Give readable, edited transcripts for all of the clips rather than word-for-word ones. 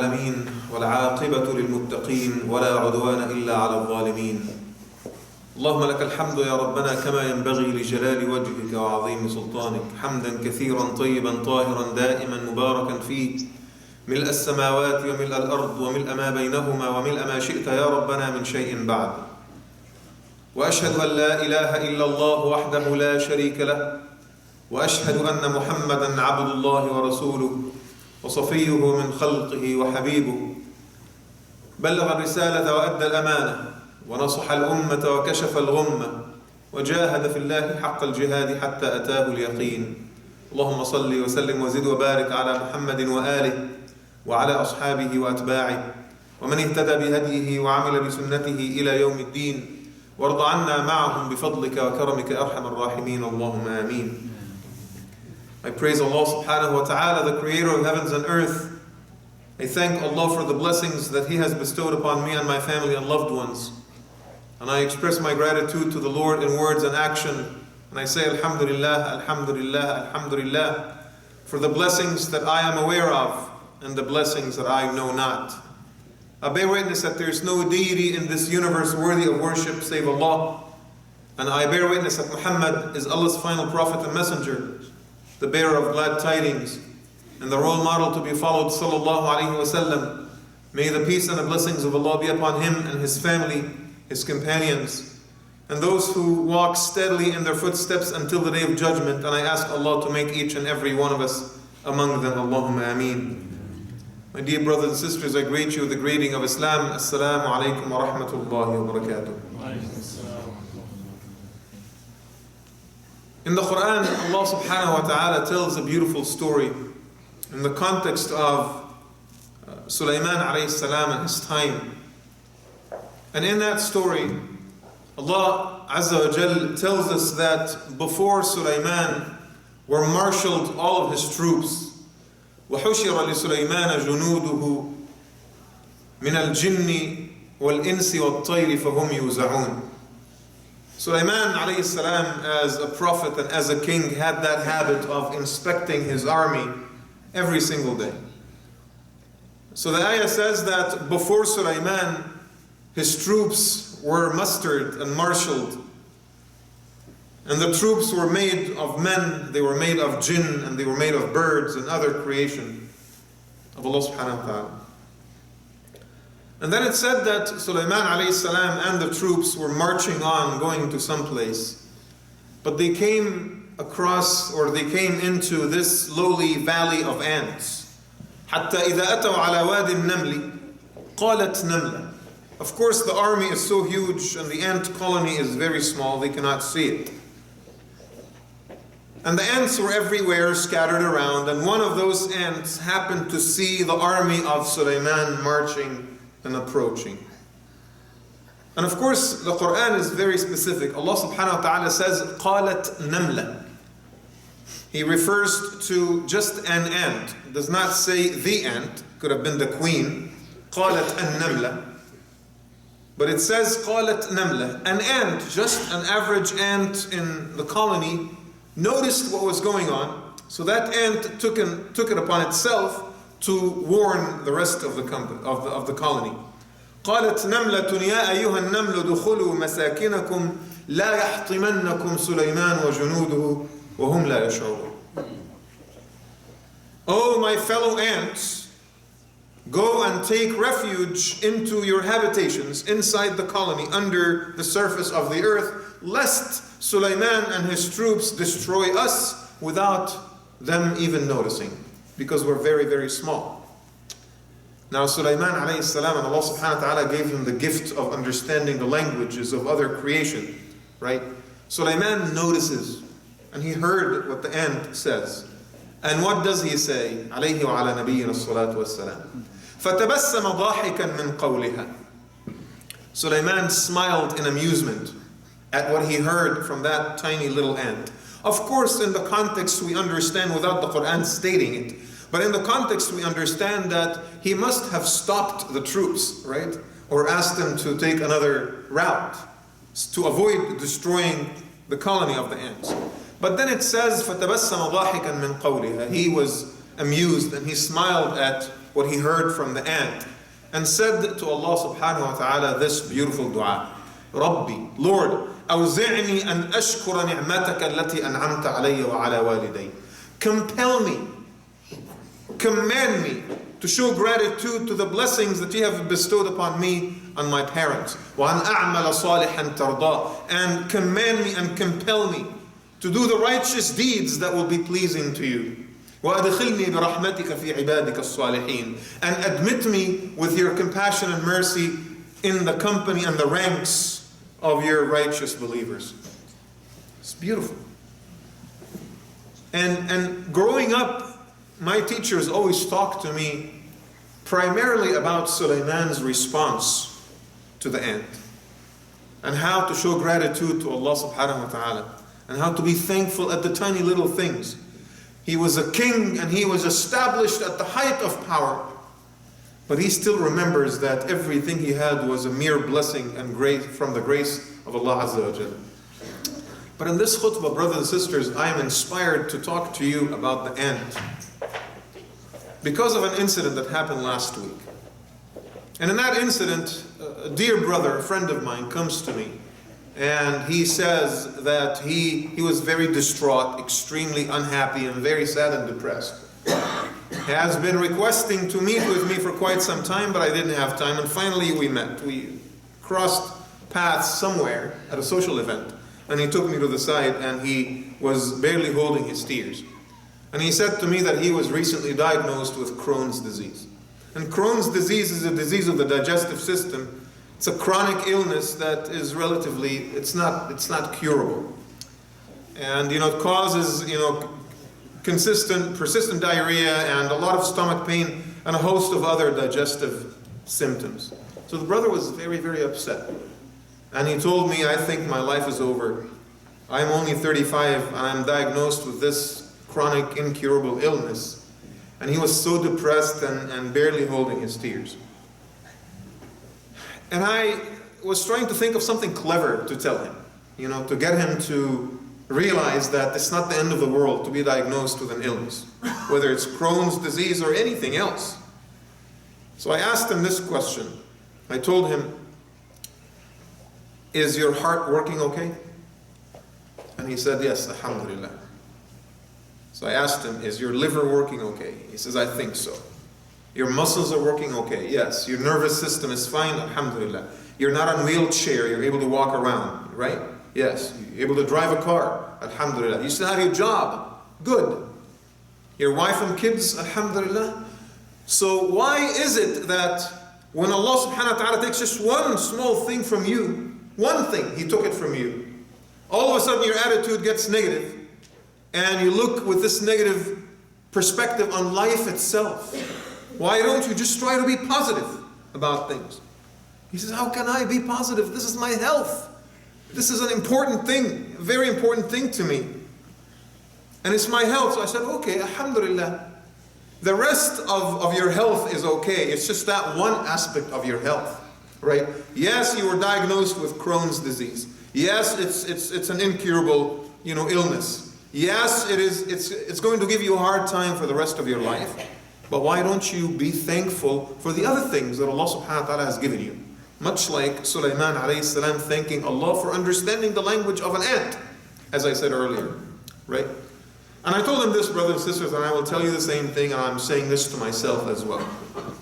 العالمين والعاقبة للمتقين ولا عدوان إلا على الظالمين. اللهم لك الحمد يا ربنا كما ينبغي لجلال وجهك وعظيم سلطانك، حمدا كثيرا طيبا طاهرا دائما مباركا فيه، ملء السماوات وملء الأرض وملء ما بينهما وملء ما شئت يا ربنا من شيء بعد. وأشهد أن لا إله إلا الله وحده لا شريك له، وأشهد أن محمدا عبد الله ورسوله وصفيه من خلقه وحبيبه، بلغ الرسالة وأدى الأمانة ونصح الأمة وكشف الغمة وجاهد في الله حق الجهاد حتى أتاه اليقين. اللهم صل وسلم وزد وبارك على محمد وآله وعلى أصحابه وأتباعه ومن اهتدى بهديه وعمل بسنته إلى يوم الدين، وارض عنا معهم بفضلك وكرمك أرحم الراحمين. اللهم آمين. I praise Allah subhanahu wa ta'ala, the creator of heavens and earth. I thank Allah for the blessings that He has bestowed upon me and my family and loved ones. And I express my gratitude to the Lord in words and action. And I say Alhamdulillah, Alhamdulillah, Alhamdulillah for the blessings that I am aware of and the blessings that I know not. I bear witness that there is no deity in this universe worthy of worship save Allah. And I bear witness that Muhammad is Allah's final prophet and messenger, the bearer of glad tidings, and the role model to be followed, sallallahu alaihi wasallam. May the peace and the blessings of Allah be upon him and his family, his companions, and those who walk steadily in their footsteps until the day of judgment. And I ask Allah to make each and every one of us among them. Allahumma ameen. My dear brothers and sisters, I greet you with the greeting of Islam. Assalamu alaikum wa rahmatullahi wa barakatuh. In the Quran, Allah subhanahu wa ta'ala tells a beautiful story in the context of Sulaiman alayhi salam and his time. And in that story, Allah Azza wa Jal tells us that before Sulaiman were marshaled all of his troops. وَحُشِرَ لِسُلَيْمَانَ جُنُودُهُ مِنَ الْجِنِّ وَالْإِنسِ وَالطَّيْرِ فَهُمْ يُوزَعُونَ. Sulaiman alayhi salam, as a prophet and as a king, had that habit of inspecting his army every single day. So the ayah says that before Sulaiman, his troops were mustered and marshaled. And the troops were made of men, they were made of jinn, and they were made of birds and other creation of Allah subhanahu wa ta'ala. And then it said that Sulaiman alayhi salam and the troops were marching on, going to some place. But they came across, or they came into this lowly valley of ants. حَتَّى إِذَا أَتَوْا عَلَى وَادِ النَّمْلِ قَالَتْ نَمْلَةٌ. Of course the army is so huge and the ant colony is very small, they cannot see it. And the ants were everywhere, scattered around, and one of those ants happened to see the army of Sulaiman marching and approaching. And of course, the Quran is very specific. Allah subhanahu wa ta'ala says, قَالَتْ نَمْلَةٌ. He refers to just an ant. It does not say the ant. Could have been the queen. قَالَتْ النَّمْلَةٌ. But it says, قَالَتْ نَمْلَةٌ. An ant, just an average ant in the colony, noticed what was going on. So that ant took it upon itself to warn the rest of the colony. قالت نملة يا أيها النمل دخلوا مساكنكم لا يحطمنكم سليمان وجنوده وهم لا يشعرون. Oh, my fellow ants, go and take refuge into your habitations inside the colony under the surface of the earth, lest Sulaiman and his troops destroy us without them even noticing, because we're very, very small. Now Sulaiman alayhi salam, and Allah subhanahu wa ta'ala gave him the gift of understanding the languages of other creation, right? Sulaiman notices, and he heard what the ant says. And what does he say? Alayhi wa ala nabiyyina as-salatu was-salam. فَتَبَسَّمَ ضَاحِكًا مِنْ قَوْلِهَا. Sulaiman smiled in amusement at what he heard from that tiny little ant. Of course, in the context we understand without the Quran stating it, but in the context we understand that he must have stopped the troops, right? Or asked them to take another route to avoid destroying the colony of the ants. But then it says, فَتَبَسَّمَ ضَاحِكًا مِنْ قَوْلِهَا. He was amused and he smiled at what he heard from the ant, and said to Allah subhanahu wa ta'ala this beautiful dua. Rabbi, Lord, أوزعني أن أشكر نعمتك التي أنعمت علي وعلى والدي. Compel me, command me to show gratitude to the blessings that you have bestowed upon me and my parents. وأن أعمل صالحا ترضاه. And command me and compel me to do the righteous deeds that will be pleasing to you. وأدخلني برحمتك في عبادك الصالحين. And admit me with your compassion and mercy in the company and the ranks of your righteous believers. It's beautiful. And growing up, my teachers always talked to me primarily about Sulaiman's response to the ant, and how to show gratitude to Allah subhanahu wa ta'ala, and how to be thankful at the tiny little things. He was a king and he was established at the height of power, but he still remembers that everything he had was a mere blessing and grace from the grace of Allah Azza wa Jalla. But in this khutbah, brothers and sisters, I am inspired to talk to you about the ant because of an incident that happened last week. And in that incident, a dear brother, a friend of mine, comes to me and he says that he was very distraught, extremely unhappy, and very sad and depressed. He has been requesting to meet with me for quite some time, but I didn't have time, and finally we met. We crossed paths somewhere at a social event, and he took me to the side, and he was barely holding his tears. And he said to me that he was recently diagnosed with Crohn's disease. And Crohn's disease is a disease of the digestive system. It's a chronic illness that is relatively, it's not curable. And it causes, persistent diarrhea and a lot of stomach pain and a host of other digestive symptoms. So the brother was very, very upset. And he told me, I think my life is over. I'm only 35, I'm diagnosed with this chronic, incurable illness. And he was so depressed and barely holding his tears. And I was trying to think of something clever to tell him, to get him to realize that it's not the end of the world to be diagnosed with an illness, whether it's Crohn's disease or anything else. So I asked him this question. I told him, is your heart working okay? And he said, yes, alhamdulillah. So I asked him, is your liver working okay? He says, I think so. Your muscles are working okay? Yes. Your nervous system is fine? Alhamdulillah. You're not on a wheelchair, you're able to walk around, right? Yes. You're able to drive a car? Alhamdulillah. You still have your job? Good. Your wife and kids? Alhamdulillah. So why is it that when Allah subhanahu wa ta'ala takes just one small thing from you, one thing, He took it from you, all of a sudden your attitude gets negative, and you look with this negative perspective on life itself? Why don't you just try to be positive about things? He says, how can I be positive? This is my health. This is an important thing, a very important thing to me. And it's my health. So I said, okay, alhamdulillah. The rest of your health is okay. It's just that one aspect of your health, right? Yes, you were diagnosed with Crohn's disease. Yes, it's an incurable, illness. Yes, it's going to give you a hard time for the rest of your life. But why don't you be thankful for the other things that Allah subhanahu wa ta'ala has given you? Much like Sulaiman alayhi salam thanking Allah for understanding the language of an ant, as I said earlier, right? And I told him this, brothers and sisters, and I will tell you the same thing, and I'm saying this to myself as well.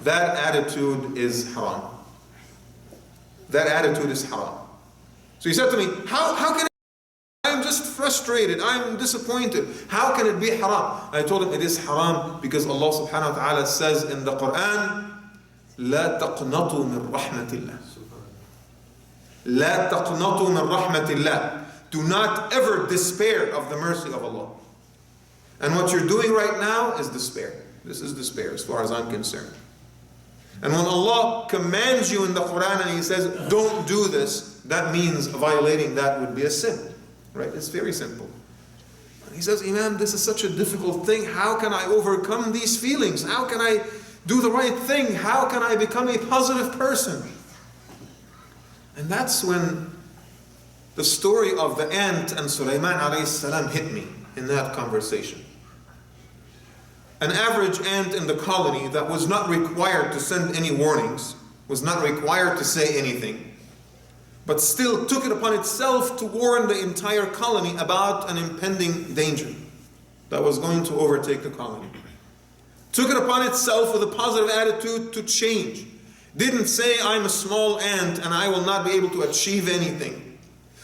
That attitude is haram. That attitude is haram. So he said to me, how can I'm just frustrated, I'm disappointed. How can it be haram? I told him it is haram because Allah subhanahu wa ta'ala says in the Quran, لا تقنطوا من رحمة الله. لا تقنطوا من رحمة الله. Do not ever despair of the mercy of Allah. And what you're doing right now is despair. This is despair as far as I'm concerned. And when Allah commands you in the Quran and He says, don't do this, that means violating that would be a sin. Right? It's very simple. And he says, Imam, this is such a difficult thing. How can I overcome these feelings? How can I do the right thing? How can I become a positive person? And that's when the story of the ant and Sulaiman alayhi salam hit me in that conversation. an average ant in the colony that was not required to send any warnings, was not required to say anything, but still took it upon itself to warn the entire colony about an impending danger that was going to overtake the colony. Took it upon itself with a positive attitude to change. Didn't say, I'm a small ant and I will not be able to achieve anything.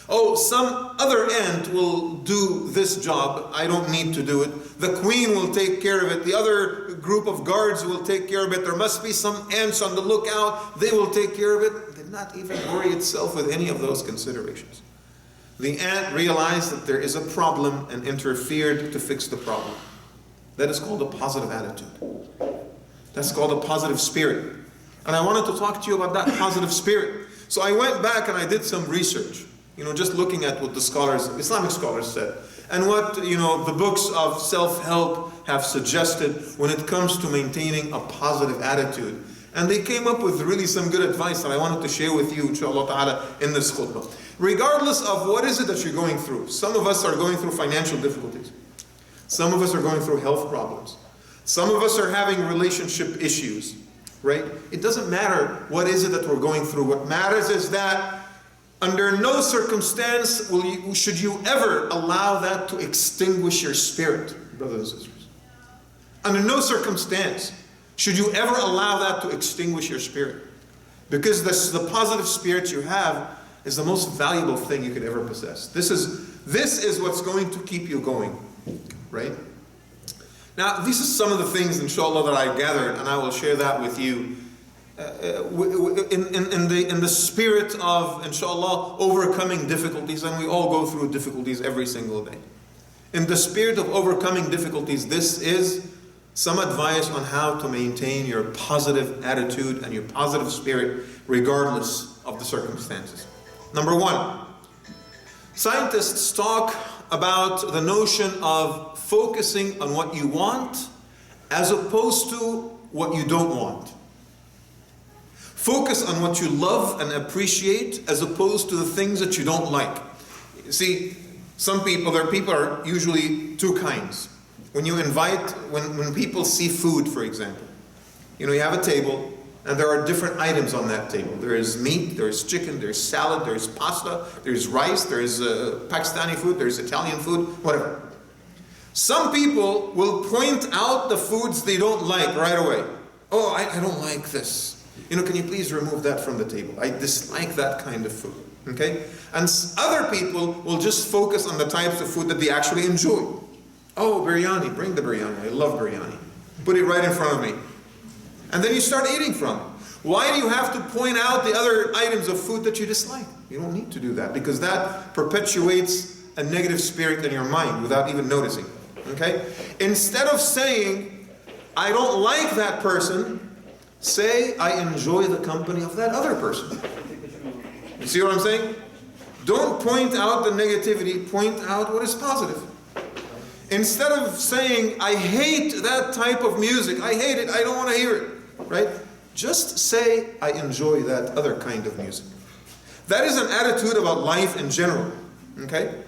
Oh, some other ant will do this job. I don't need to do it. The queen will take care of it. The other group of guards will take care of it. There must be some ants on the lookout. They will take care of it. Did not even worry itself with any of those considerations. The ant realized that there is a problem and interfered to fix the problem. That is called a positive attitude. That's called a positive spirit. And I wanted to talk to you about that positive spirit. So I went back and I did some research, just looking at what the scholars, Islamic scholars said, and what, the books of self-help have suggested when it comes to maintaining a positive attitude. And they came up with really some good advice that I wanted to share with you, inshallah ta'ala, in this khutbah. Regardless of what is it that you're going through, some of us are going through financial difficulties. Some of us are going through health problems. Some of us are having relationship issues, right? It doesn't matter what is it that we're going through. What matters is that under no circumstance should you ever allow that to extinguish your spirit, brothers and sisters. Under no circumstance should you ever allow that to extinguish your spirit. Because the positive spirit you have is the most valuable thing you could ever possess. This is what's going to keep you going, right? Now, these are some of the things, inshallah, that I've gathered, and I will share that with you in the spirit of, inshallah, overcoming difficulties, and we all go through difficulties every single day. In the spirit of overcoming difficulties, this is some advice on how to maintain your positive attitude and your positive spirit regardless of the circumstances. Number one, scientists talk about the notion of focusing on what you want as opposed to what you don't want. Focus on what you love and appreciate as opposed to the things that you don't like. See, there are people are usually two kinds. When people see food, for example, you have a table and there are different items on that table. There is meat, there is chicken, there's salad, there's pasta, there's rice, there's Pakistani food, there's Italian food, whatever. Some people will point out the foods they don't like right away. Oh, I don't like this. Can you please remove that from the table? I dislike that kind of food. Okay? And other people will just focus on the types of food that they actually enjoy. Oh, biryani, bring the biryani. I love biryani. Put it right in front of me. And then you start eating from it. Why do you have to point out the other items of food that you dislike? You don't need to do that, because that perpetuates a negative spirit in your mind without even noticing. Okay? Instead of saying, I don't like that person, say, I enjoy the company of that other person. You see what I'm saying? Don't point out the negativity, point out what is positive. Instead of saying, I hate that type of music, I hate it, I don't want to hear it, right? Just say, I enjoy that other kind of music. That is an attitude about life in general, okay?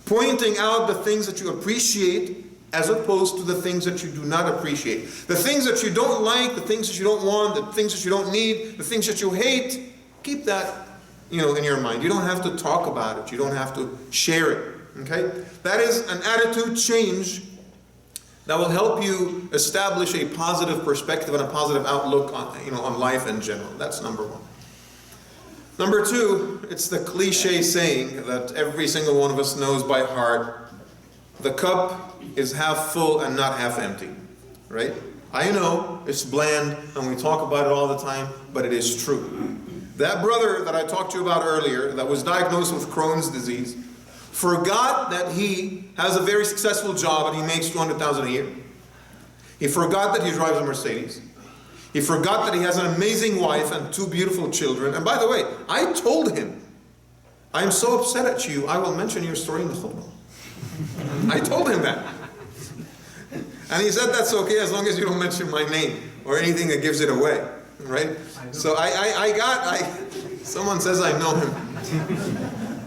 Pointing out the things that you appreciate as opposed to the things that you do not appreciate. The things that you don't like, the things that you don't want, the things that you don't need, the things that you hate, keep that, in your mind. You don't have to talk about it. You don't have to share it. Okay? That is an attitude change that will help you establish a positive perspective and a positive outlook on life in general. That's number one. Number two, it's the cliche saying that every single one of us knows by heart. The cup is half full and not half empty. Right? I know it's bland and we talk about it all the time, but it is true. That brother that I talked to you about earlier that was diagnosed with Crohn's disease forgot that he has a very successful job and he makes $200,000 a year. He forgot that he drives a Mercedes. He forgot that he has an amazing wife and 2 beautiful children. And by the way, I told him, I am so upset at you, I will mention your story in the khutbah. I told him that. And he said, that's okay as long as you don't mention my name or anything that gives it away. Right? So someone says I know him.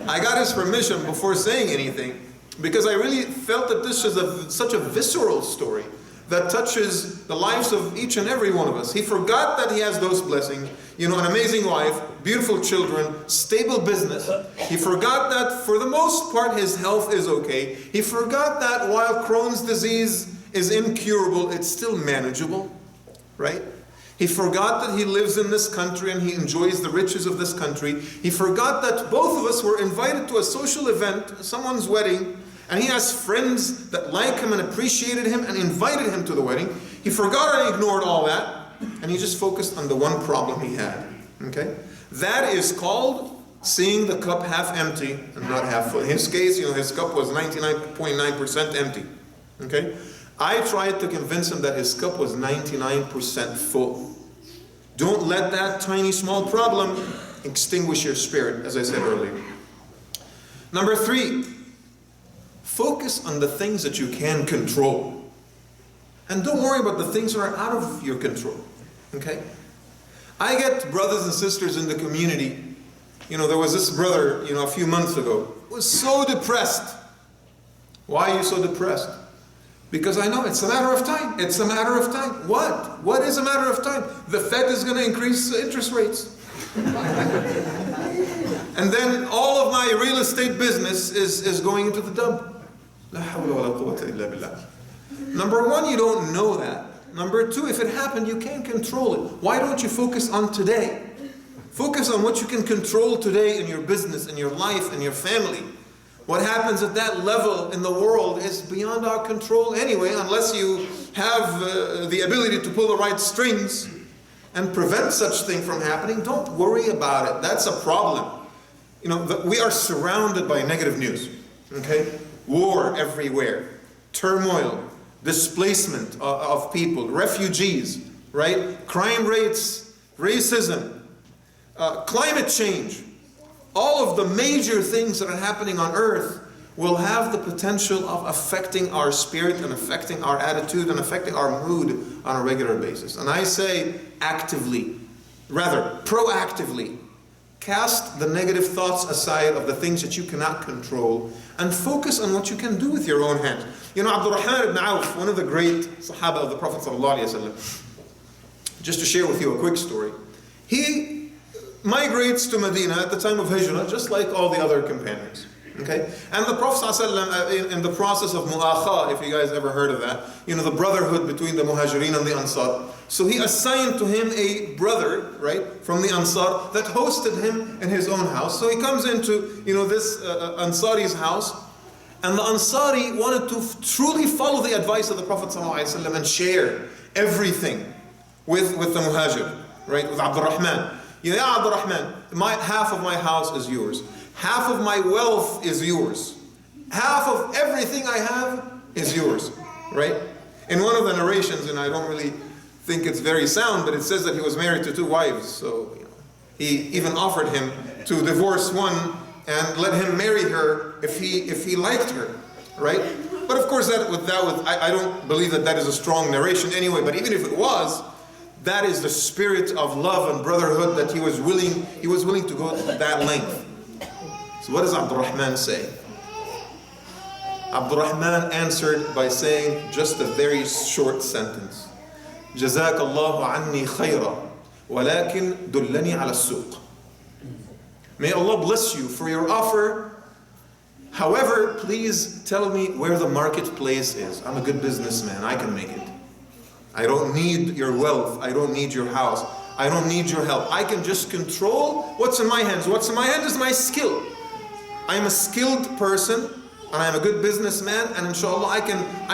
I got his permission before saying anything because I really felt that this is such a visceral story that touches the lives of each and every one of us. He forgot that he has those blessings. You know, an amazing wife, beautiful children, stable business. He forgot that for the most part his health is okay. He forgot that while Crohn's disease is incurable, it's still manageable, right? He forgot that he lives in this country and he enjoys the riches of this country. He forgot that both of us were invited to a social event, someone's wedding, and he has friends that like him and appreciated him and invited him to the wedding. He forgot and ignored all that, and he just focused on the one problem he had. Okay? That is called seeing the cup half empty and not half full. In his case, you know, his cup was 99.9% empty. Okay? I tried to convince him that his cup was 99% full. Don't let that tiny small problem extinguish your spirit, as I said earlier. Number 3, focus on the things that you can control. And don't worry about the things that are out of your control. Okay? I get brothers and sisters in the community. You know, there was this brother, you know, a few months ago, was so depressed. Why are you so depressed? Because I know it's a matter of time. It's a matter of time. What? What is a matter of time? The Fed is going to increase interest rates. And then all of my real estate business is going into the dump. La hawla wa la quwwata illa billah. Number 1, you don't know that. Number 2, if it happened, you can't control it. Why don't you focus on today? Focus on what you can control today in your business, in your life, in your family. What happens at that level in the world is beyond our control anyway, unless you have the ability to pull the right strings and prevent such thing from happening. Don't worry about it. That's a problem. You know, we are surrounded by negative news. Okay? War everywhere, turmoil, displacement of people, refugees, right? Crime rates, racism, climate change. All of the major things that are happening on earth will have the potential of affecting our spirit and affecting our attitude and affecting our mood on a regular basis. And I say actively, rather proactively, cast the negative thoughts aside of the things that you cannot control and focus on what you can do with your own hands. You know, Abdurrahman ibn Auf, one of the great Sahaba of the Prophet ﷺ, just to share with you a quick story, he migrates to Medina at the time of Hijrah, just like all the other companions. Okay? And the Prophet ﷺ, in the process of mu'akha, if you guys ever heard of that, you know, the brotherhood between the Muhajirin and the Ansar. So he assigned to him a brother, right, from the Ansar that hosted him in his own house. So he comes into, you know, this Ansari's house, and the Ansari wanted to truly follow the advice of the Prophet ﷺ and share everything with the Muhajir, right, with Abdurrahman. Ya Abdurrahman, half of my house is yours. Half of my wealth is yours. Half of everything I have is yours, right? In one of the narrations, and I don't really think it's very sound, but it says that he was married to 2 wives. So, you know, he even offered him to divorce one and let him marry her if he liked her, right? But of course, I don't believe that is a strong narration anyway. But even if it was, that is the spirit of love and brotherhood that he was willing to go to that length. So what does Abdurrahman say? Abdurrahman answered by saying just a very short sentence. جزاك الله عني خيرا ولكن دلني على السوق. May Allah bless you for your offer. However, please tell me where the marketplace is. I'm a good businessman. I can make it. I don't need your wealth. I don't need your house. I don't need your help. I can just control what's in my hands. What's in my hands is my skill. I'm a skilled person and I'm a good businessman, and inshallah I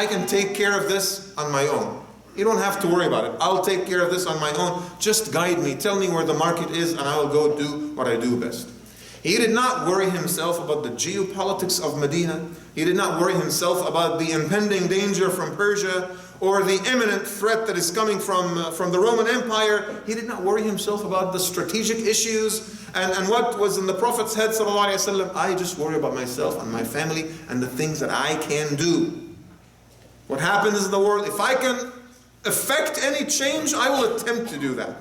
can take care of this on my own. You don't have to worry about it. I'll take care of this on my own. Just guide me. Tell me where the market is and I will go do what I do best. He did not worry himself about the geopolitics of Medina. He did not worry himself about the impending danger from Persia or the imminent threat that is coming from the Roman Empire. He did not worry himself about the strategic issues and what was in the Prophet's head, sallallahu alaihi wasallam. I just worry about myself and my family and the things that I can do. What happens in the world, if I can affect any change, I will attempt to do that.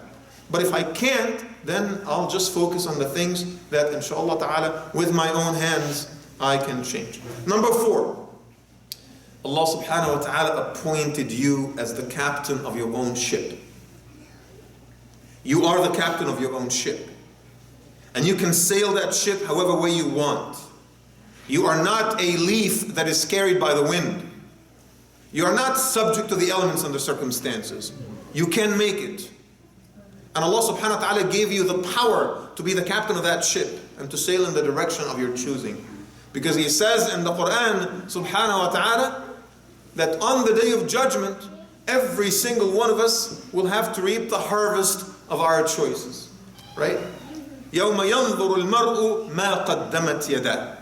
But if I can't, then I'll just focus on the things that, inshallah ta'ala, with my own hands, I can change. Number 4, Allah subhanahu wa ta'ala appointed you as the captain of your own ship. You are the captain of your own ship. And you can sail that ship however way you want. You are not a leaf that is carried by the wind. You are not subject to the elements and the circumstances. You can make it. And Allah subhanahu wa ta'ala gave you the power to be the captain of that ship and to sail in the direction of your choosing. Because He says in the Quran subhanahu wa ta'ala that on the day of judgment, every single one of us will have to reap the harvest of our choices. Right? يَوْمَ يَنْظُرُ الْمَرْءُ مَا قَدَّمَتْ يَدَاهُ.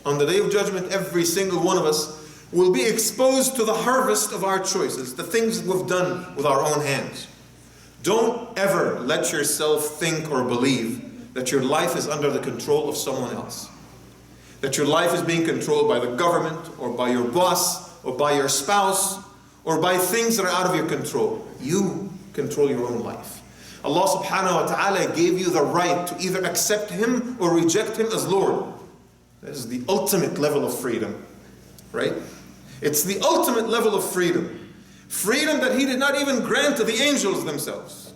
On the day of judgment, every single one of us will be exposed to the harvest of our choices, the things that we've done with our own hands. Don't ever let yourself think or believe that your life is under the control of someone else. That your life is being controlled by the government or by your boss or by your spouse or by things that are out of your control. You control your own life. Allah subhanahu wa ta'ala gave you the right to either accept Him or reject Him as Lord. That is the ultimate level of freedom. Right? It's the ultimate level of freedom. Freedom that He did not even grant to the angels themselves.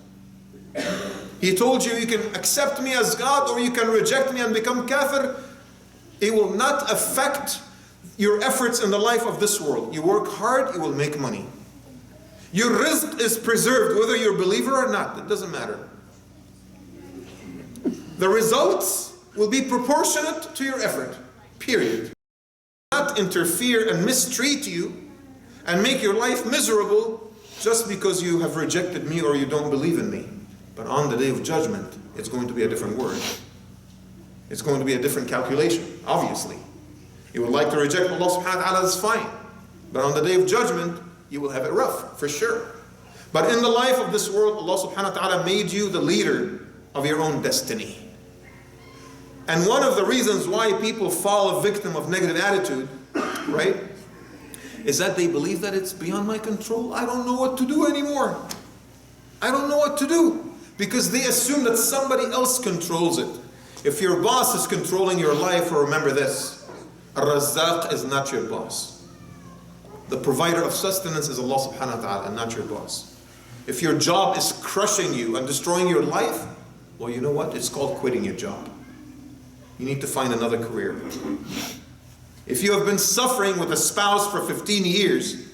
He told you, you can accept me as God or you can reject me and become kafir. It will not affect your efforts in the life of this world. You work hard, you will make money. Your rizq is preserved whether you're a believer or not. It doesn't matter. The results will be proportionate to your effort. Period. Not interfere and mistreat you and make your life miserable just because you have rejected me or you don't believe in me. But on the day of judgment, it's going to be a different word. It's going to be a different calculation, obviously. You would like to reject Allah subhanahu wa ta'ala, that's fine. But on the day of judgment, you will have it rough, for sure. But in the life of this world, Allah subhanahu wa ta'ala made you the leader of your own destiny. And one of the reasons why people fall a victim of negative attitude, right, is that they believe that it's beyond my control. I don't know what to do anymore. I don't know what to do. Because they assume that somebody else controls it. If your boss is controlling your life, remember this: Ar-Razzaq is not your boss. The provider of sustenance is Allah subhanahu wa ta'ala and not your boss. If your job is crushing you and destroying your life, well, you know what? It's called quitting your job. You need to find another career. If you have been suffering with a spouse for 15 years,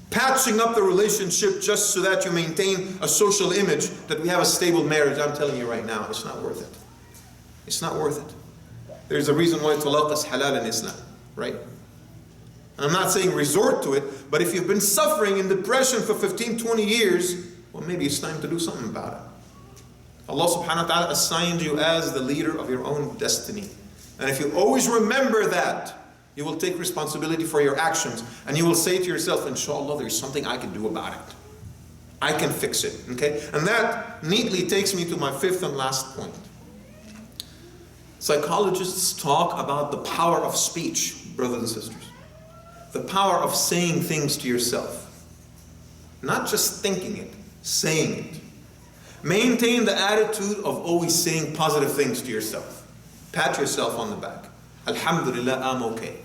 patching up the relationship just so that you maintain a social image that we have a stable marriage, I'm telling you right now, it's not worth it. It's not worth it. There's a reason why talaq is halal in Islam, right? I'm not saying resort to it, but if you've been suffering in depression for 15, 20 years, well, maybe it's time to do something about it. Allah subhanahu wa ta'ala assigned you as the leader of your own destiny. And if you always remember that, you will take responsibility for your actions. And you will say to yourself, inshallah, there's something I can do about it. I can fix it. Okay? And that neatly takes me to my fifth and last point. Psychologists talk about the power of speech, brothers and sisters. The power of saying things to yourself. Not just thinking it, saying it. Maintain the attitude of always saying positive things to yourself. Pat yourself on the back. Alhamdulillah, I'm okay.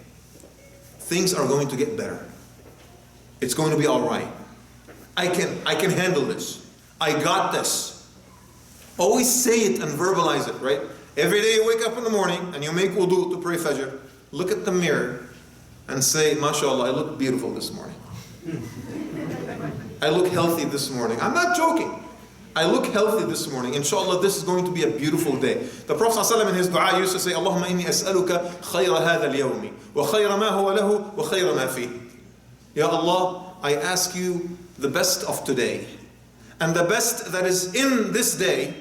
Things are going to get better. It's going to be all right. I can handle this. I got this. Always say it and verbalize it, right? Every day you wake up in the morning and you make wudu to pray fajr. Look at the mirror and say, MashaAllah, I look beautiful this morning. I look healthy this morning. I'm not joking. I look healthy this morning. Inshallah, this is going to be a beautiful day. The Prophet ﷺ in his dua used to say, Allahumma inni as'aluka khayra hadha al-yawmi wa khayra ma huwa lahu wa khayra ma fihi. Ya Allah, I ask you the best of today and the best that is in this day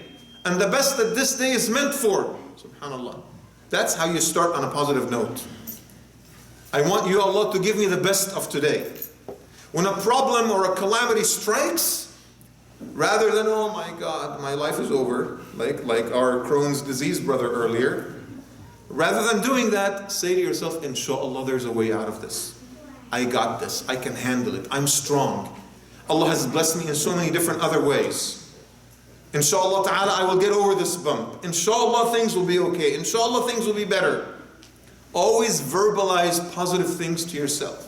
and the best that this day is meant for. Subhanallah. That's how you start on a positive note. I want you, Allah, to give me the best of today. When a problem or a calamity strikes, rather than, oh my God, my life is over, like our Crohn's disease brother earlier, rather than doing that, say to yourself, inshallah, there's a way out of this. I got this. I can handle it. I'm strong. Allah has blessed me in so many different other ways. Inshallah ta'ala, I will get over this bump. Inshallah, things will be okay. Inshallah, things will be better. Always verbalize positive things to yourself.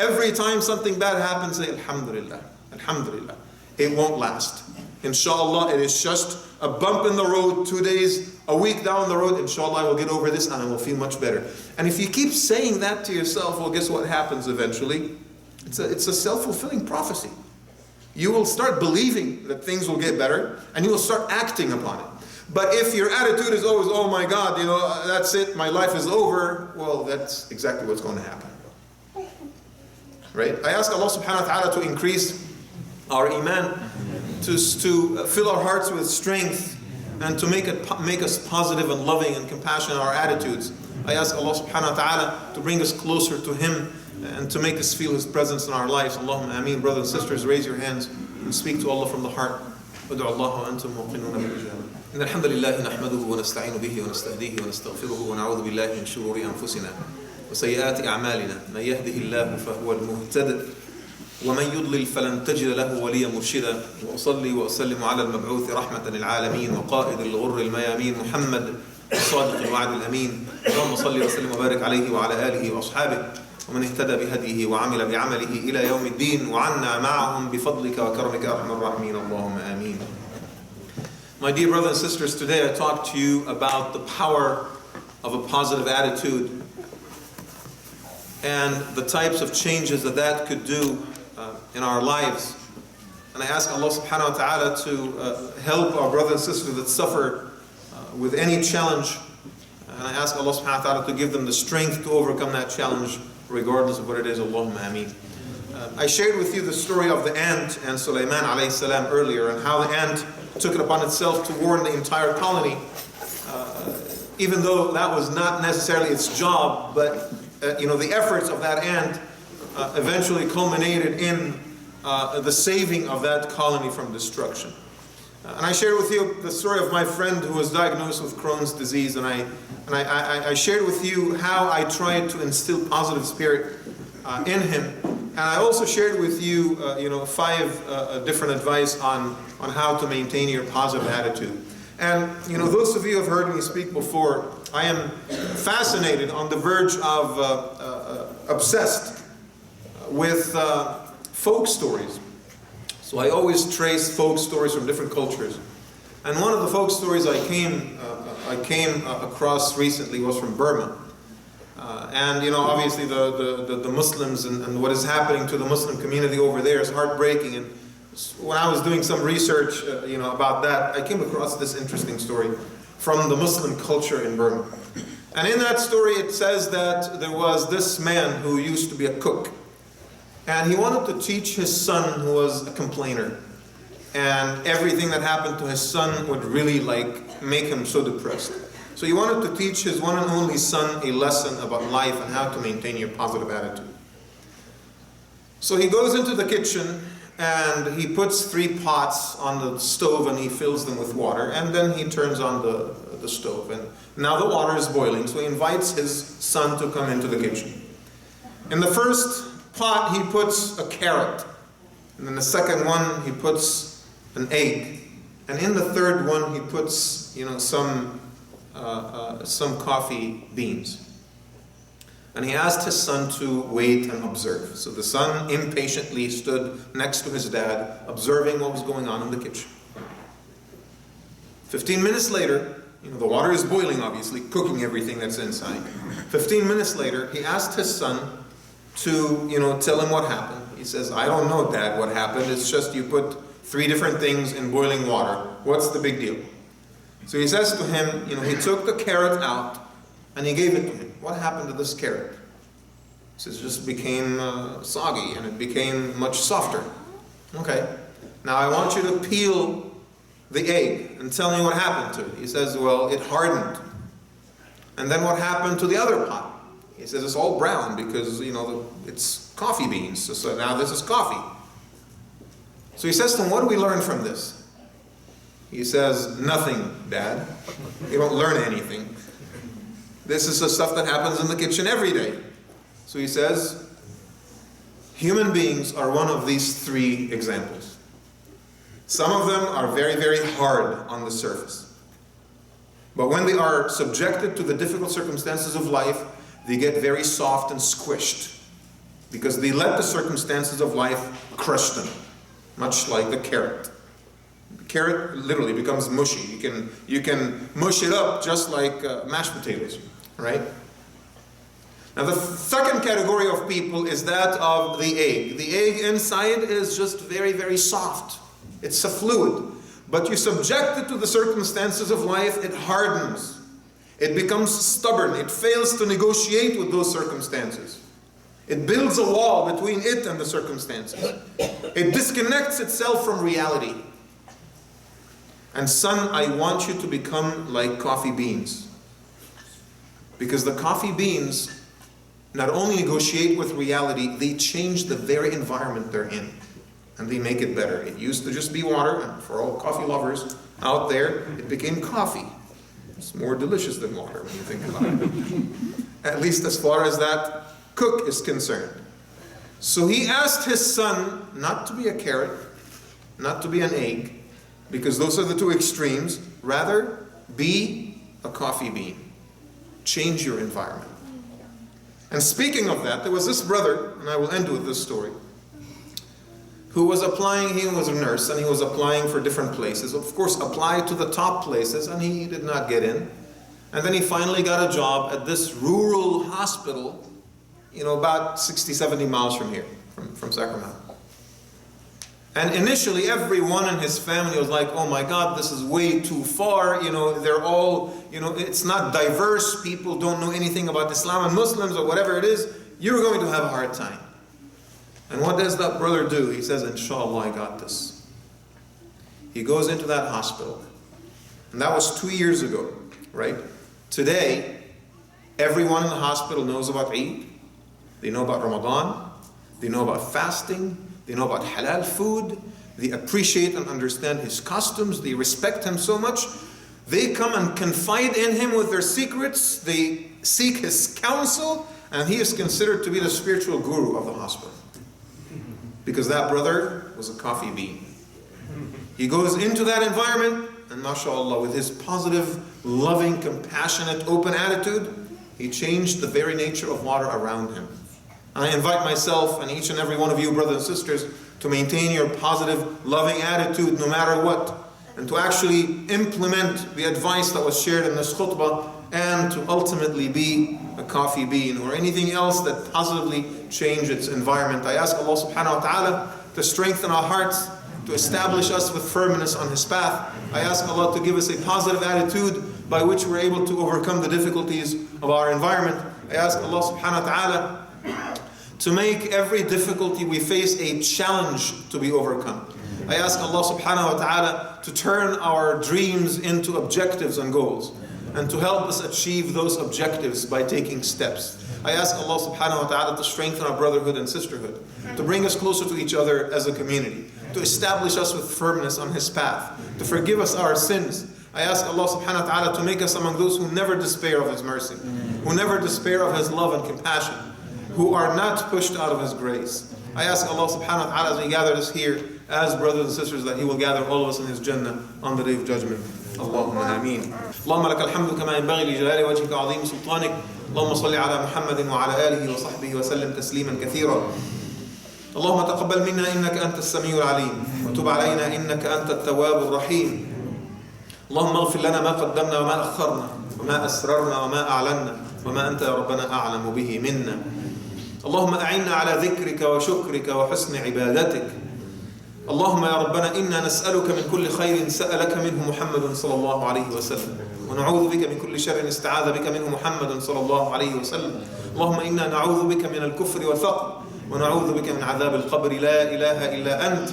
Every time something bad happens, say Alhamdulillah, Alhamdulillah. It won't last. Inshallah, it is just a bump in the road, 2 days, a week down the road. Inshallah, I will get over this and I will feel much better. And if you keep saying that to yourself, well, guess what happens eventually? It's a self-fulfilling prophecy. You will start believing that things will get better and you will start acting upon it. But if your attitude is always, oh my God, that's it, my life is over, well, that's exactly what's going to happen. Right? I ask Allah subhanahu wa ta'ala to increase our iman, to fill our hearts with strength, and to make us positive and loving and compassionate in our attitudes. I ask Allah subhanahu wa ta'ala to bring us closer to Him and to make us feel His presence in our lives. Allahumma ameen. Brothers and sisters, raise your hands and speak to Allah from the heart. ادعوا الله وأنتم موقنون بالإجابة. إن الحمد لله نحمده ونستعين به ونستهديه ونستغفره ونعوذ بالله من شرور أنفسنا وسيئات أعمالنا من يهده الله فهو المهتد ومن يضلل فلن تجد له وليا مرشدا وأصلي وأسلم على المبعوث رحمة للعالمين وقائد الغر الميامين محمد الصادق الوعد الأمين اللهم صل وسلم وبارك عليه وعلى آله وأصحابه ومن اهتدى بهديه وعمل بعمله إلى يوم الدين وعنا معهم بفضلك وكرمك أرحم الراحمين اللهم آمين. My dear brothers and sisters, today I talk to you about the power of a positive attitude and the types of changes that could do in our lives. And I ask Allah subhanahu wa ta'ala to help our brothers and sisters that suffer with any challenge. And I ask Allah subhanahu wa ta'ala to give them the strength to overcome that challenge regardless of what it is. Allahumma ameen. I shared with you the story of the ant and Sulaiman alayhi salam earlier, and how the ant took it upon itself to warn the entire colony, even though that was not necessarily its job, but the efforts of that ant eventually culminated in the saving of that colony from destruction. And I shared with you the story of my friend who was diagnosed with Crohn's disease, and I shared with you how I tried to instill positive spirit in him. And I also shared with you, 5 different advice on how to maintain your positive attitude. And those of you who have heard me speak before, I am fascinated, on the verge of obsessed with folk stories. So I always trace folk stories from different cultures. And one of the folk stories I came across recently was from Burma. And obviously the Muslims and what is happening to the Muslim community over there is heartbreaking. And when I was doing some research about that, I came across this interesting story from the Muslim culture in Burma. And in that story it says that there was this man who used to be a cook. And he wanted to teach his son, who was a complainer. And everything that happened to his son would really make him so depressed. So he wanted to teach his one and only son a lesson about life and how to maintain your positive attitude. So he goes into the kitchen and he puts 3 pots on the stove and he fills them with water, and then he turns on the stove, and now the water is boiling. So he invites his son to come into the kitchen. In the first pot he puts a carrot, and in the second one he puts an egg, and in the third one he puts some coffee beans. And he asked his son to wait and observe. So the son impatiently stood next to his dad, observing what was going on in the kitchen. 15 minutes later, the water is boiling, obviously, cooking everything that's inside. 15 minutes later, he asked his son to, tell him what happened. He says, I don't know, Dad, what happened. It's just you put 3 different things in boiling water. What's the big deal? So he says to him, he took the carrot out and he gave it to him. What happened to this carrot? He says, it just became soggy and it became much softer. Okay, now I want you to peel the egg and tell me what happened to it. He says, well, it hardened. And then what happened to the other pot? He says, it's all brown because, it's coffee beans. So now this is coffee. So he says to him, what do we learn from this? He says, nothing, Dad. You don't learn anything. This is the stuff that happens in the kitchen every day. So he says, human beings are one of these 3 examples. Some of them are very, very hard on the surface. But when they are subjected to the difficult circumstances of life, they get very soft and squished. because they let the circumstances of life crush them, much like the carrot. The carrot literally becomes mushy. You can mush it up just like mashed potatoes, right? Now the second category of people is that of the egg. The egg inside is just very, very soft. It's a fluid. But you subject it to the circumstances of life, it hardens. It becomes stubborn. It fails to negotiate with those circumstances. It builds a wall between it and the circumstances. It disconnects itself from reality. And son, I want you to become like coffee beans. Because the coffee beans not only negotiate with reality, they change the very environment they're in. And they make it better. It used to just be water, and for all coffee lovers out there, it became coffee. It's more delicious than water when you think about it. At least as far as that cook is concerned. So he asked his son not to be a carrot, not to be an egg, because those are the two extremes. Rather, be a coffee bean. Change your environment. And speaking of that, there was this brother, and I will end with this story, who was applying. He was a nurse, and he was applying for different places. Of course, applied to the top places, and he did not get in. And then he finally got a job at this rural hospital, about 60, 70 miles from here, from Sacramento. And initially, everyone in his family was like, oh my God, this is way too far. They're all, it's not diverse. People don't know anything about Islam and Muslims or whatever it is. You're going to have a hard time. And what does that brother do? He says, inshallah, I got this. He goes into that hospital. And that was 2 years ago, right? Today, everyone in the hospital knows about Eid. They know about Ramadan. They know about fasting. They know about halal food. They appreciate and understand his customs. They respect him so much. They come and confide in him with their secrets. They seek his counsel. And he is considered to be the spiritual guru of the hospital. Because that brother was a coffee bean. He goes into that environment, and mashallah, with his positive, loving, compassionate, open attitude, he changed the very nature of water around him. And I invite myself and each and every one of you, brothers and sisters, to maintain your positive, loving attitude no matter what, and to actually implement the advice that was shared in this khutbah, and to ultimately be a coffee bean or anything else that positively changes its environment. I ask Allah subhanahu wa ta'ala to strengthen our hearts, to establish us with firmness on His path. I ask Allah to give us a positive attitude by which we're able to overcome the difficulties of our environment. I ask Allah subhanahu wa ta'ala to make every difficulty we face a challenge to be overcome. I ask Allah subhanahu wa ta'ala to turn our dreams into objectives and goals, and to help us achieve those objectives by taking steps. I ask Allah subhanahu wa ta'ala to strengthen our brotherhood and sisterhood, to bring us closer to each other as a community, to establish us with firmness on His path, to forgive us our sins. I ask Allah subhanahu wa ta'ala to make us among those who never despair of His mercy, who never despair of His love and compassion, who are not pushed out of His grace. I ask Allah subhanahu wa ta'ala as He gathered us here as brothers and sisters, that He will gather all of us in His Jannah on the Day of Judgment. Allahumma ameen. Allahumma laka alhamdu kama yanbaghi li jalali wajhika wa 'azimi sultanik. Allahumma salli ala Muhammadin wa ala alihi wa sahbihi wa sallim tasliman kathira. Allahumma taqabbal minna innaka anta as-sami'ul 'alim wa tub 'alayna innaka anta at-tawwabur rahim. Allahumma ighfir lana ma qaddamna wa ma akharna wa ma asrarna wa ma a'lanna wa ma anta ya rabbana a'lamu bihi minna. Allahumma a'inna ala dhikrika wa shukrika wa husni ibadatik. اللهم يا ربنا إنا نسألك من كل خير سألك منه محمد صلى الله عليه وسلم، ونعوذ بك من كل شر استعاذ بك منه محمد صلى الله عليه وسلم. اللهم إنا نعوذ بك من الكفر والفقر، ونعوذ بك من عذاب القبر، لا إله إلا أنت.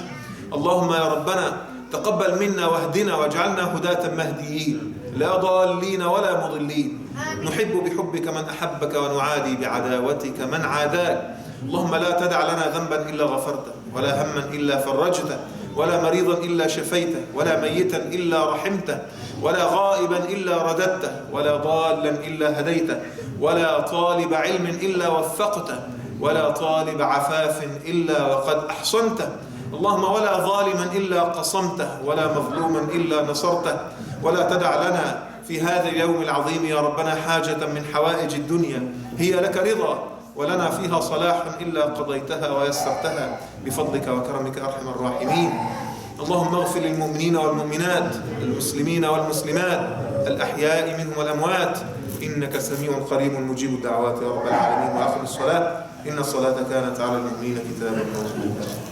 اللهم يا ربنا تقبل منا واهدنا واجعلنا هداة مهديين، لا ضالين ولا مضلين. نحب بحبك من أحبك ونعادي بعداوتك من عاداك. اللهم لا تدع لنا ذنبا إلا غفرته، ولا هما إلا فرجته، ولا مريضا إلا شفيته، ولا ميتا إلا رحمته، ولا غائبا إلا رددته، ولا ضالا إلا هديته، ولا طالب علم إلا وفقته، ولا طالب عفاف إلا وقد أحصنته. اللهم ولا ظالما إلا قصمته، ولا مظلوما إلا نصرته. ولا تدع لنا في هذا اليوم العظيم يا ربنا حاجة من حوائج الدنيا هي لك رضا ولنا فيها صلاحا إلا قضيتها ويسرتها بفضلك وكرمك أرحم الراحمين. اللهم اغفر للمؤمنين والمؤمنات، المسلمين والمسلمات، الأحياء منهم والأموات، إنك سميع قريب مجيب الدعوات يا رب العالمين. وآخر الصلاة، إن الصلاة كانت على المؤمنين كتابا موقوتا.